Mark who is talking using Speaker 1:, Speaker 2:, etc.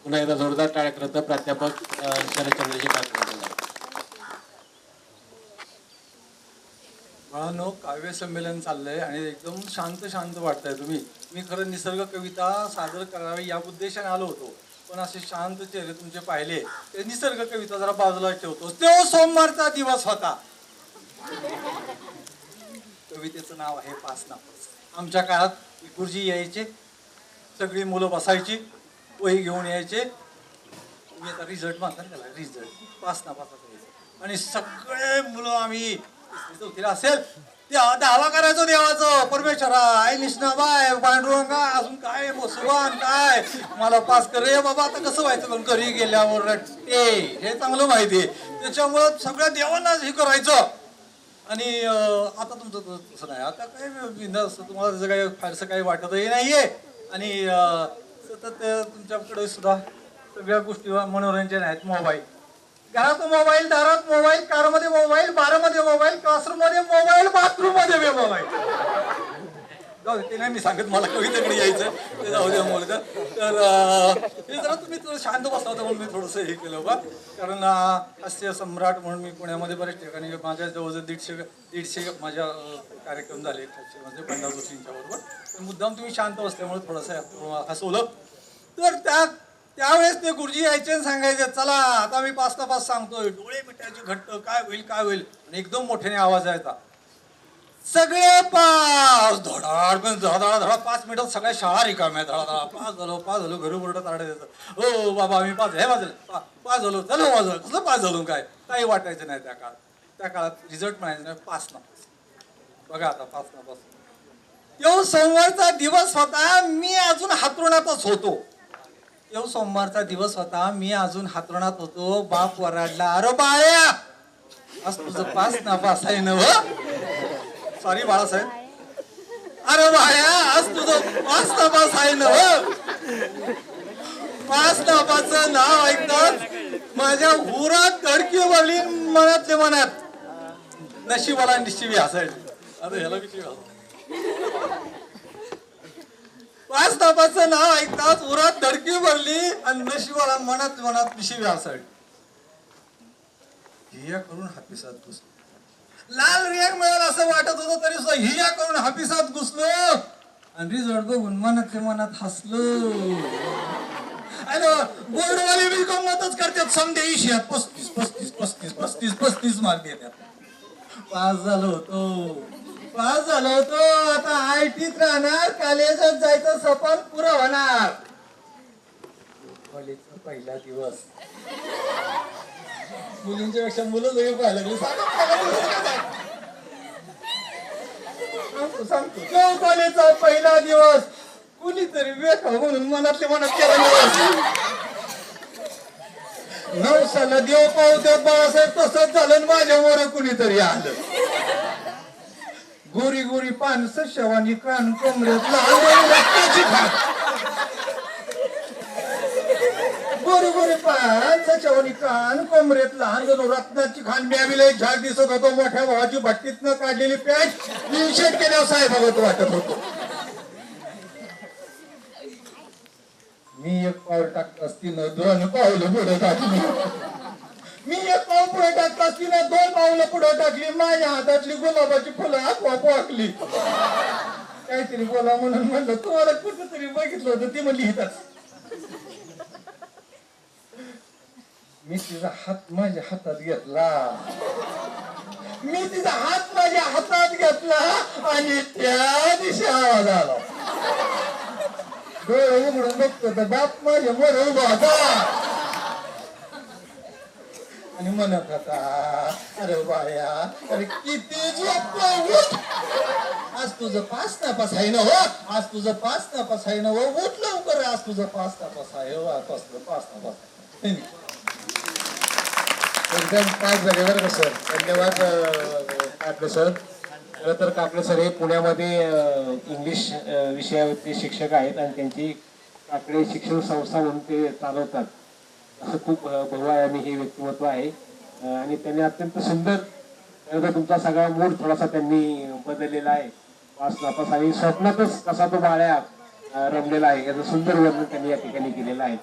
Speaker 1: पुन्हा एकदा जोरदार टाळ्या करत प्राध्यापक शरदचंद्रजी काकडे.
Speaker 2: बाळांनो, काव्य संमेलन चाललंय आणि एकदम शांत शांत वाटतंय. मी खरं निसर्ग कविता सादर करावी या उद्देशाने आलो होतो, पण असे शांत चेहरे तुमचे पाहिले ते निसर्ग कविता जरा बाजूला ठेवतो. तो सोमवारचा दिवस होता. कवितेचं नाव आहे पाच नापास. आमच्या काळात गुरुजी यायचे, सगळी मुलं बसायची, वही घेऊन यायचे. तुम्ही आता रिझल्ट म्हणता ना त्याला, रिझल्ट पाच नापासाचा यायचं आणि सगळे मुलं आम्ही चौथीला असेल ते दावा करायचो देवाचं, परमेश्वरा आई निष्णाबाय पांडुरंगा अजून काय मुसलमान काय मला पास कर रे बाबा. आता कसं व्हायचं पण घरी गेल्यावर रट्टे हे चांगलं माहिती आहे. त्याच्यामुळं सगळ्या देवांनाच हे करायचं. आणि आता तुमचं तसं नाही. आता काय बिंदास तुम्हाला त्याचं काही फारसं काही वाटतही नाहीये आणि सतत तुमच्याकडे सुद्धा सगळ्या गोष्टी मनोरंजन आहेत. मोबाईल, घरात मोबाईल, दारात मोबाईल, कारमध्ये मोबाईल, बारामध्ये मोबाईल, क्लासरूम मध्ये मोबाईल, बाथरूम मध्ये मोबाईल. जाऊ दे, ते नाही मी सांगत, मला कवितेकडे यायचं ते जाऊ द्या मुलं. तर हे जरा तुम्ही थोडं शांत बसला होता म्हणून मी थोडंसं हे केलं बा. कारण हास्य सम्राट म्हणून मी पुण्यामध्ये बरेच ठिकाणी माझ्या जवळजवळ दीडशे माझ्या कार्यक्रम झाले म्हणजे बंडा जोशींच्या बरोबर. पण मुद्दाम तुम्ही शांत बसल्यामुळे थोडंसं हसवलं. तर त्यावेळेस ते गुरुजी यायचे आणि सांगायचे चला आता मी पाच नापास सांगतोय, डोळे मिटायचे घट्ट, काय होईल काय होईल. आणि एकदम मोठ्याने आवाज यायचा, सगळे पास. धडाड पण धडा 5 मिनिटात सगळ्या शाळा रिकाम्या. धडा पास झालो घरी बोर्डात आडे देतं. हो बाबा आम्ही पास हे वाजलं पास झालो. चलो वाजलं कसं पास झालो काय काही वाटायचं नाही. त्या काळात रिझल्ट म्हणायचं नाही, पास नापास. बघा आता पास नापास. तो सोमवारचा दिवस होता, मी अजून हातरुणातच होतो. तो सोमवारचा दिवस होता, मी अजून हातरुणात होतो. बाप वराडला, अरे बाळ्या आज तुझं पास नापास आहे ना. सॉरी बाळासाहेब, अरे बाळ्या आज तुझं पास नापास आहे ना. पास नापासचं नाव ऐकतात माझ्या हुरात धडकी भरली. मनातले मनात नशिबाला निश्चिबी हसायची. आता ह्याला किती पाच नापासचं नाव ऐकताच उरात धडकी भरली आणि नशिबाला मनात निशिबी हसायची. हिया करून हापिसात घुसलो. लाल रेग मिळाला असं वाटत होतं तरी सुद्धा हिया करून हापिसात घुसलो आणि रिझल्ट बघून मनातल्या मनात हसलो. अरे बोर्डवाले बी गंमतच करतात. समजे 35 मार्क देतात. पास झालो होतो. आता आयटीत राहणार, कॉलेजात जायचं सपन पुरं होणार. कॉलेजचा पहिला दिवस, मुलींच्या पेक्षा मुलं जरी पाहायला लागली. सांगतो कॉलेजचा पहिला दिवस कुणीतरी वेख म्हणून मनातल्या मनात केला. 9 साला देव पावत्यात बाळासाहेब तसंच झालं. माझ्या वर कुणीतरी आलं. गोरी गोरी पानस शवानी कान कोंबड्यात रक्ताची खान. गोरी गोरी पानस शवानी कान कोंबड्यात लहान जणू रत्नाची खान. ब्यावीला एक झाड दिसत होतो. मोठ्या भावाची भट्टीतनं काढलेली पॅच निषेध केल्यावर साहेबागत वाटत होतो. मी एक पाऊल टाकत असतीनं 2 पावलं पुढे टाकली. मी एक पाऊल पुढे टाकत असतीनं 2 पावलं पुढे टाकली. माझ्या हातातली गुलाबाची फुलं आपोआप वाकली. काहीतरी बोला म्हणून म्हणलं, तुम्हाला कुठं तरी बघितलं होतं. ती म्हणली हिताच. मी तिचा हात माझ्या हातात घेतला. आणि त्या दिवशी आवाज आला. डोळे उघडून बघतो तर बाप माझ्या मोर उभा होता आणि म्हणत होता, अरे बाया अरे किती झोप. आज तुझं पास नापास आहे ना हो. आज तुझं पास नापास आहे ना हो. उठ लवकर, आज तुझं पास नापास आहे हो. आज पास नापास.
Speaker 3: एकदम पास झाले बरं का सर. धन्यवाद काकडे सर. खरं तर काकडे सर हे पुण्यामध्ये इंग्लिश विषयावरती शिक्षक आहेत आणि त्यांची काकडे शिक्षण संस्था म्हणून ते चालवतात. असं खूप बहुआयामी हे व्यक्तिमत्व आहे आणि त्यांनी अत्यंत सुंदर तुमचा सगळा मूड थोडासा त्यांनी बदललेला आहे. पास नापास आणि स्वप्नातच कसा तो बाळ्या रमलेला आहे याचं सुंदर वर्णन त्यांनी या ठिकाणी केलेलं आहे.